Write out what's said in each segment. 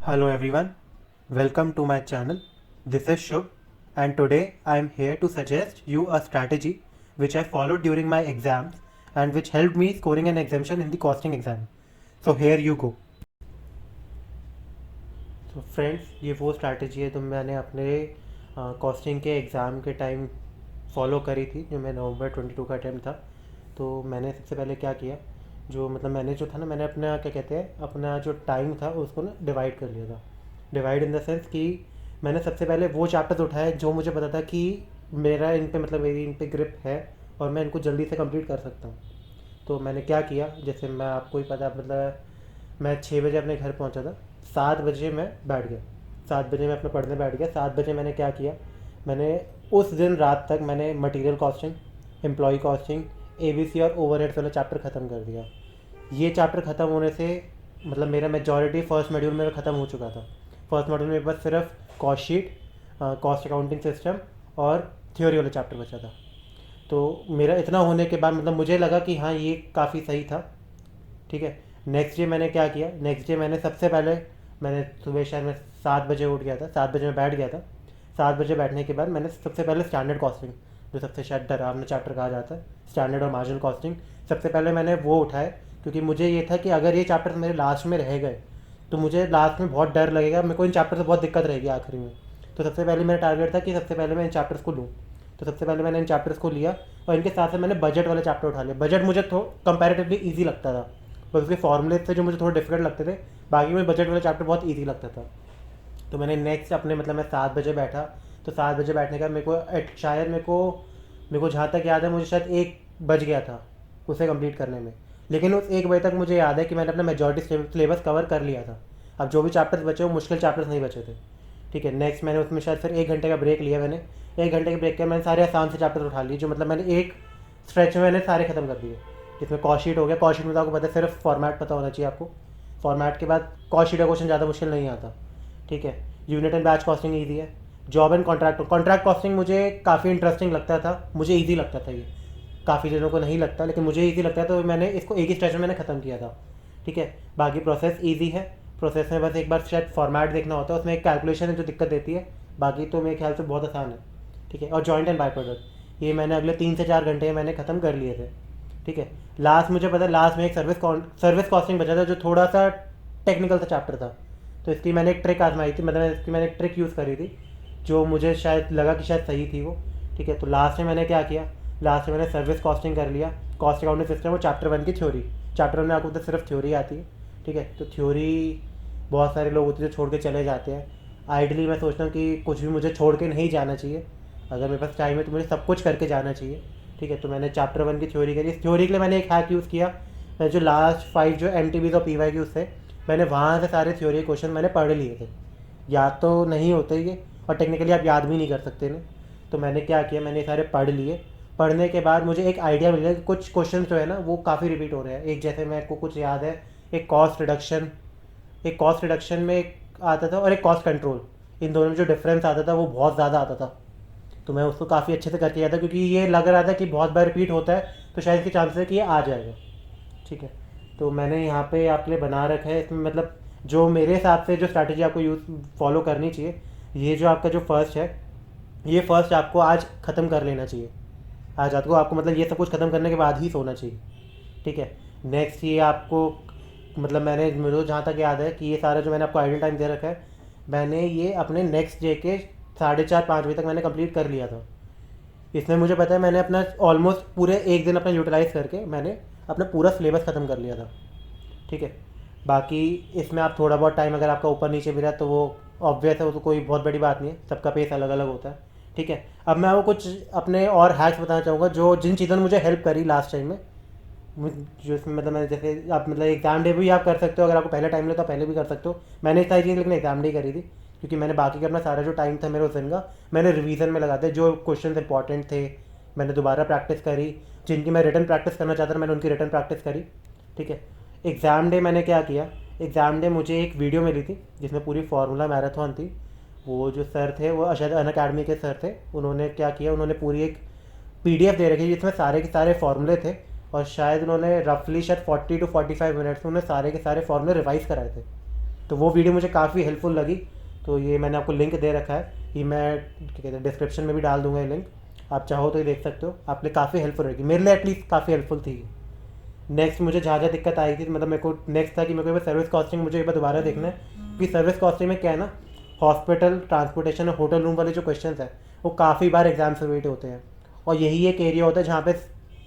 Hello everyone, welcome to my channel. This is Shubh and today I am here to suggest you a strategy which I followed during my exams and which helped me scoring an exemption in the costing exam. So here you go. तो friends, ये वो strategy है जो मैंने अपने costing के exam के time follow करी थी, जो मैं नवंबर 22 का अटैम्प्ट था। तो मैंने सबसे पहले क्या किया, जो मतलब मैंने जो था ना, मैंने अपना क्या कहते हैं, अपना जो टाइम था उसको ना डिवाइड कर लिया था। डिवाइड इन द सेंस कि मैंने सबसे पहले वो चैप्टर्स उठाए जो मुझे पता था कि मेरा इन पे मतलब मेरी इन पे ग्रिप है और मैं इनको जल्दी से कंप्लीट कर सकता हूँ। तो मैंने क्या किया, जैसे मैं आपको ही पता मतलब मैं 6 बजे अपने घर पहुंचा था, 7 बजे मैं बैठ गया, 7 बजे मैं अपने पढ़ने बैठ गया। 7 बजे मैंने क्या किया, मैंने उस दिन रात तक मैंने material costing, employ costing, ABC और ओवरहेड्स वाला चैप्टर ख़त्म कर दिया। ये चैप्टर ख़त्म होने से मतलब मेरा मेजॉरिटी फर्स्ट मॉड्यूल मेरा ख़त्म हो चुका था। फर्स्ट मॉड्यूल में बस सिर्फ cost sheet, cost accounting system और थ्योरी वाला चैप्टर बचा था। तो मेरा इतना होने के बाद मतलब मुझे लगा कि हाँ ये काफ़ी सही था। ठीक है, नेक्स्ट डे मैंने क्या किया, नेक्स्ट डे मैंने सबसे पहले मैंने सुबह शायद मैं 7 बजे उठ गया था, 7 बजे मैं बैठ गया था। 7 बजे बैठने के बाद मैंने सबसे पहले स्टैंडर्ड कॉस्टिंग, जो सबसे शायद डरावना चैप्टर कहा जाता है, स्टैंडर्ड और मार्जिनल कॉस्टिंग, सबसे पहले मैंने वो उठाए। क्योंकि मुझे ये था कि अगर ये चैप्टर मेरे लास्ट में रह गए तो मुझे लास्ट में बहुत डर लगेगा, मेरे को इन चैप्टर से बहुत दिक्कत रहेगी आखिरी में। तो सबसे पहले मेरा टारगेट था कि सबसे पहले मैं इन चैप्टर्स को लूँ। तो सबसे पहले मैंने इन चैप्टर्स को लिया और इनके साथ साथ मैंने बजट वाले चैप्टर उठा लिया। बजट मुझे कंपैरेटिवली ईजी लगता था, बस उसके फॉर्मूले थे जो मुझे थोड़े डिफिकल्ट लगते थे, बाकी में बजट वाला चैप्टर बहुत ईजी लगता था। तो मैंने नेक्स्ट अपने मतलब मैं 7 बजे बैठा। तो 7 बजे बैठने का मेरे को शायद मेरे को जहाँ तक याद है मुझे शायद 1 बज गया था उसे कंप्लीट करने में। लेकिन उस 1 बजे तक मुझे याद है कि मैंने अपना मेजॉरिटी सिलेबस कवर कर लिया था। अब जो भी चैप्टर्स बचे वो मुश्किल चैप्टर्स नहीं बचे थे। ठीक है, नेक्स्ट मैंने उसमें शायद फिर 1 घंटे का ब्रेक लिया। मैंने 1 घंटे के ब्रेक के मैंने सारे आसान से चैप्टर उठा लिए, जो मतलब मैंने एक स्ट्रेच में मैंने सारे खत्म कर दिए। जिसमें कॉस्ट शीट हो गया, कॉस्ट शीट में तो आपको पता है सिर्फ फॉर्मेट पता होना चाहिए आपको। फॉर्मेट के बाद कॉस्ट शीट का क्वेश्चन ज़्यादा मुश्किल नहीं आता। ठीक है, unit and batch costing easy है। जॉब एंड कॉन्ट्रैक्ट कॉस्टिंग मुझे काफ़ी इंटरेस्टिंग लगता था, मुझे ईजी लगता था। ये काफ़ी जनों को नहीं लगता लेकिन मुझे ईजी लगता है, तो मैंने इसको एक ही स्ट्रेच में मैंने ख़त्म किया था। ठीक है, बाकी प्रोसेस ईजी है। प्रोसेस में बस एक बार शायद फॉर्मेट देखना होता है, उसमें एक कैलकुलेशन है जो दिक्कत देती है, बाकी तो मेरे ख्याल से बहुत आसान है। ठीक है, और जॉइंट एंड बाय प्रोडक्ट ये मैंने अगले 3 से 4 घंटे मैंने ख़त्म कर लिए थे। ठीक है, लास्ट मुझे पता है लास्ट में एक सर्विस कॉस्टिंग बचा था जो थोड़ा सा टेक्निकल सा चैप्टर था। तो इसकी मैंने एक ट्रिक आजमाई थी, मतलब इसकी मैंने एक ट्रिक यूज़ करी थी जो मुझे शायद लगा कि शायद सही थी वो। ठीक है, तो लास्ट में मैंने क्या किया, लास्ट में मैंने सर्विस कॉस्टिंग कर लिया, कॉस्ट अकाउंटिंग सिस्टम और चैप्टर 1 की थ्योरी। चैप्टर 1 में आपको तो सिर्फ थ्योरी आती है। ठीक है, तो थ्योरी बहुत सारे लोग होते हैं जो छोड़ के चले जाते हैं। आइडली मैं सोचता हूँ कि कुछ भी मुझे छोड़ के नहीं जाना चाहिए, अगर मेरे पास टाइम है तो मुझे सब कुछ करके जाना चाहिए। ठीक है, तो मैंने चैप्टर 1 की थ्योरी करी। इस थ्योरी के लिए मैंने एक हैक यूज़ किया, मैं जो लास्ट 5 जो MTBs और PYQs थे मैंने वहाँ से सारे थ्योरी क्वेश्चन मैंने पढ़ लिए थे। याद तो नहीं होते ये, और टेक्निकली आप याद भी नहीं कर सकते ना। तो मैंने क्या किया, मैंने सारे पढ़ लिए। पढ़ने के बाद मुझे एक आइडिया मिल गया कि कुछ क्वेश्चन जो है ना वो काफ़ी रिपीट हो रहे हैं। एक जैसे मेरे को कुछ याद है, एक कॉस्ट रिडक्शन में एक आता था और एक कॉस्ट कंट्रोल, इन दोनों में जो डिफरेंस आता था वो बहुत ज़्यादा आता था। तो मैं उसको काफ़ी अच्छे से करके गया था, क्योंकि ये लग रहा था कि बहुत बार रिपीट होता है तो शायद इसके चांसेस है कि ये आ जाएगा। ठीक है, तो मैंने यहाँ पे आपके लिए बना रखा है, इसमें मतलब जो मेरे हिसाब से जो स्ट्रैटेजी आपको यूज़ फॉलो करनी चाहिए, ये जो आपका जो फर्स्ट है, ये फर्स्ट आपको आज ख़त्म कर लेना चाहिए। आज रात को आपको मतलब ये सब कुछ ख़त्म करने के बाद ही सोना चाहिए। ठीक है, नेक्स्ट ये आपको मतलब मैंने मुझे जहाँ तक याद है कि ये सारा जो मैंने आपको आइडियल टाइम दे रखा है, मैंने ये अपने नेक्स्ट डे के 4:30-5 बजे तक मैंने कंप्लीट कर लिया था। इसमें मुझे पता है मैंने अपना ऑलमोस्ट पूरे एक दिन अपना यूटिलाइज़ करके मैंने अपना पूरा सिलेबस ख़त्म कर लिया था। ठीक है, बाकी इसमें आप थोड़ा बहुत टाइम अगर आपका ऊपर नीचे भी रहा तो वो ऑब्वियस है, वो तो कोई बहुत बड़ी बात नहीं है, सबका पेस अलग अलग होता है। ठीक है, अब मैं आपको कुछ अपने और हैक्स बताना चाहूँगा जो जिन चीज़ों ने मुझे हेल्प करी लास्ट टाइम में। जो इसमें मतलब मैं जैसे आप मतलब एग्ज़ाम डे भी आप कर सकते हो, अगर आपको पहले टाइम ले तो पहले भी कर सकते हो। मैंने इस सारी चीज़ लेकिन एग्ज़ाम डे करी थी, क्योंकि मैंने बाकी का अपना सारा जो टाइम था मेरे उस दिन का मैंने रिवीजन में लगा दिया। जो क्वेश्चन इंपॉर्टेंट थे मैंने दोबारा प्रैक्टिस करी, जिनकी मैं रिटर्न प्रैक्टिस करना चाहता था मैंने उनकी रिटर्न प्रैक्टिस करी। ठीक है, एग्ज़ाम डे मैंने क्या किया, एग्ज़ाम डे मुझे एक वीडियो मिली थी जिसमें पूरी फार्मूला मैराथन थी। वो जो सर थे वो शायद अनअकैडमी के सर थे, उन्होंने क्या किया, उन्होंने पूरी एक PDF दे रखी जिसमें सारे के सारे फार्मूले थे, और शायद उन्होंने रफली शायद 40 to 45 मिनट्स में उन्होंने सारे के सारे फार्मूले रिवाइज कराए थे। तो वो वीडियो मुझे काफ़ी हेल्पफुल लगी। तो ये मैंने आपको लिंक दे रखा है, ये मैं क्या कहते हैं डिस्क्रिप्शन में भी डाल दूंगा ये लिंक, आप चाहो तो ये देख सकते हो, आप लिए काफ़ी हेल्पफुल रहेगी, मेरे लिए एटलीस्ट काफ़ी हेल्पफुल थी। नेक्स्ट मुझे जहाँ जहाँ दिक्कत आई थी, मतलब मेरे को नेक्स्ट था कि मेरे को सर्विस कॉस्टिंग मुझे एक बार दोबारा देखना है कि सर्विस कॉस्टिंग में क्या है ना, हॉस्पिटल ट्रांसपोर्टेशन और होटल रूम वाले जो क्वेश्चन है वो काफ़ी बार एग्जाम से रिलेटेड होते हैं, और यही एक एरिया होता है जहाँ पे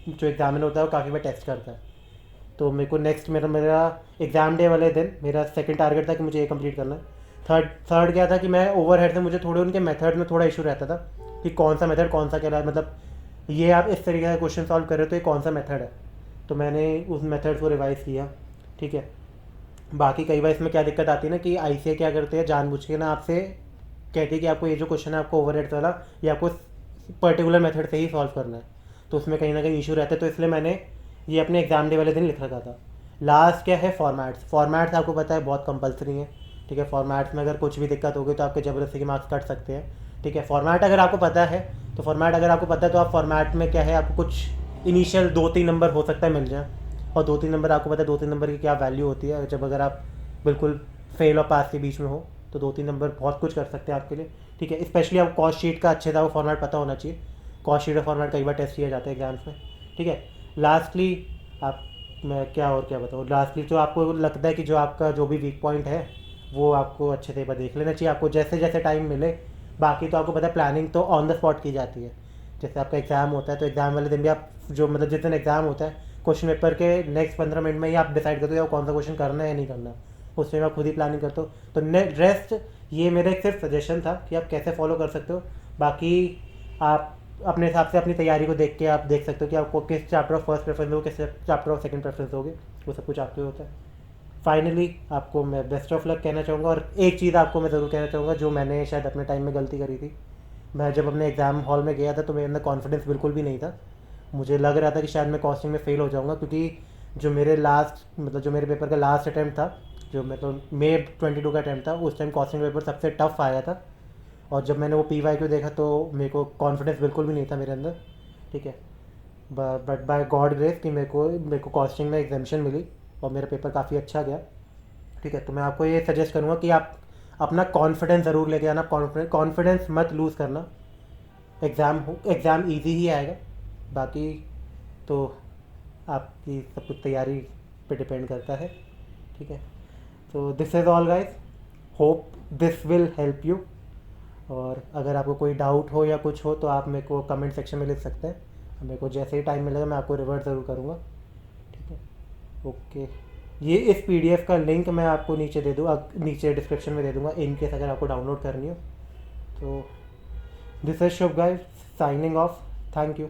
जो एग्जामिनर होता है वो काफ़ी बार टेस्ट करता है। तो मेरे को नेक्स्ट मेरा मेरा एग्ज़ाम डे वाले दिन मेरा सेकंड टारगेट था कि मुझे ये कंप्लीट करना है। थर्ड क्या था कि मैं ओवरहेड से मुझे थोड़े उनके मेथड में थोड़ा इशू रहता था कि कौन सा मेथड कौन सा क्या है, मतलब ये आप इस तरीके का क्वेश्चन सॉल्व कर रहे हो तो ये कौन सा मेथड है। तो मैंने उस मेथड को रिवाइज़ किया, ठीक है। बाकी कई बार इसमें क्या दिक्कत आती है ना कि आईसीए क्या करते हैं जानबूझ के ना आपसे कहती है कि आपको ये जो क्वेश्चन है आपको ओवरहेड वाला ये आपको पर्टिकुलर मेथड से ही सॉल्व करना है, तो उसमें कहीं ना कहीं इशू रहता है। तो इसलिए मैंने ये अपने एग्जाम डे वाले दिन लिख रखा था। लास्ट क्या है, फॉर्मेट्स। फॉर्मेट्स आपको पता है बहुत कंपलसरी है, ठीक है। फॉर्मेट्स में अगर कुछ भी दिक्कत होगी तो आपके ज़बरदस्ती के मार्क्स कट सकते हैं, ठीक है। फॉर्मेट अगर आपको पता है तो आप फॉर्मेट में क्या है आपको कुछ इनिशियल 2-3 नंबर हो सकता है मिल जाए, और 2-3 नंबर आपको पता है 2-3 नंबर की क्या वैल्यू होती है। जब अगर आप बिल्कुल फेल और पास के बीच में हो तो 2-3 नंबर बहुत कुछ कर सकते हैं आपके लिए, ठीक है। स्पेशली आपको कॉस्ट शीट का अच्छे था वो फॉर्मेट पता होना चाहिए, कॉस्ट शीट और फॉर्मेट कई बार टेस्ट किया जाता है एग्जाम्स में, ठीक है। लास्टली आप मैं क्या और क्या बताऊँ, लास्टली जो आपको लगता है कि जो आपका जो भी वीक पॉइंट है वो आपको अच्छे से एक बार देख लेना चाहिए आपको जैसे जैसे टाइम मिले। बाकी तो आपको पता है प्लानिंग तो ऑन द स्पॉट की जाती है। जैसे आपका एग्ज़ाम होता है तो एग्ज़ाम वाले दिन भी आप जो मतलब जिस दिन एग्ज़ाम होता है क्वेश्चन पेपर के नेक्स्ट 15 मिनट में ही आप डिसाइड करते हो कौन सा क्वेश्चन करना है या नहीं करना, उसमें आप खुद ही प्लानिंग करते हो। तो रेस्ट ये मेरा एक सिर्फ सजेशन था कि आप कैसे फॉलो कर सकते हो। बाकी आप अपने हिसाब से अपनी तैयारी को देख के आप देख सकते हो कि आपको किस चैप्टर ऑफ फर्स्ट प्रेफरेंस हो, किस चैप्टर ऑफ सेकंड प्रेफरेंस होगी, वो सब कुछ आपके होता है। फाइनली आपको मैं बेस्ट ऑफ लक कहना चाहूँगा, और एक चीज़ आपको मैं ज़रूर कहना चाहूँगा जो मैंने शायद अपने टाइम में गलती करी थी। मैं जब अपने एग्ज़ाम हॉल में गया था तो मेरे अंदर कॉन्फिडेंस बिल्कुल भी नहीं था, मुझे लग रहा था कि शायद मैं कॉस्टिंग में फ़ेल हो जाऊँगा, क्योंकि जो मेरे पेपर का लास्ट अटैम्प्ट था, जो मतलब May 22 का अटैम्प्ट था, उस टाइम कॉस्टिंग पेपर सबसे टफ आया था। और जब मैंने वो PYQ देखा तो मेरे को कॉन्फिडेंस बिल्कुल भी नहीं था मेरे अंदर, ठीक है। बट बाय गॉड ग्रेस कि मेरे को कॉस्टिंग में एग्जामेशन मिली और मेरा पेपर काफ़ी अच्छा गया, ठीक है। तो मैं आपको ये सजेस्ट करूँगा कि आप अपना कॉन्फिडेंस ज़रूर लेके आना, कॉन्फिडेंस मत लूज़ करना। एग्ज़ाम ईजी ही आएगा, बाकी तो आपकी सब कुछ तैयारी पे डिपेंड करता है, ठीक है। तो this is all guys, hope this will help you. और अगर आपको कोई डाउट हो या कुछ हो तो आप मेरे को कमेंट सेक्शन में लिख सकते हैं, मेरे को जैसे ही टाइम मिलेगा मैं आपको रिवर्ट ज़रूर करूँगा, ठीक है। ओके, ये इस PDF का लिंक मैं आपको नीचे दे दूँ, नीचे डिस्क्रिप्शन में दे दूँगा इन केस अगर आपको डाउनलोड करनी हो। तो this is Shubh guys signing off, thank you.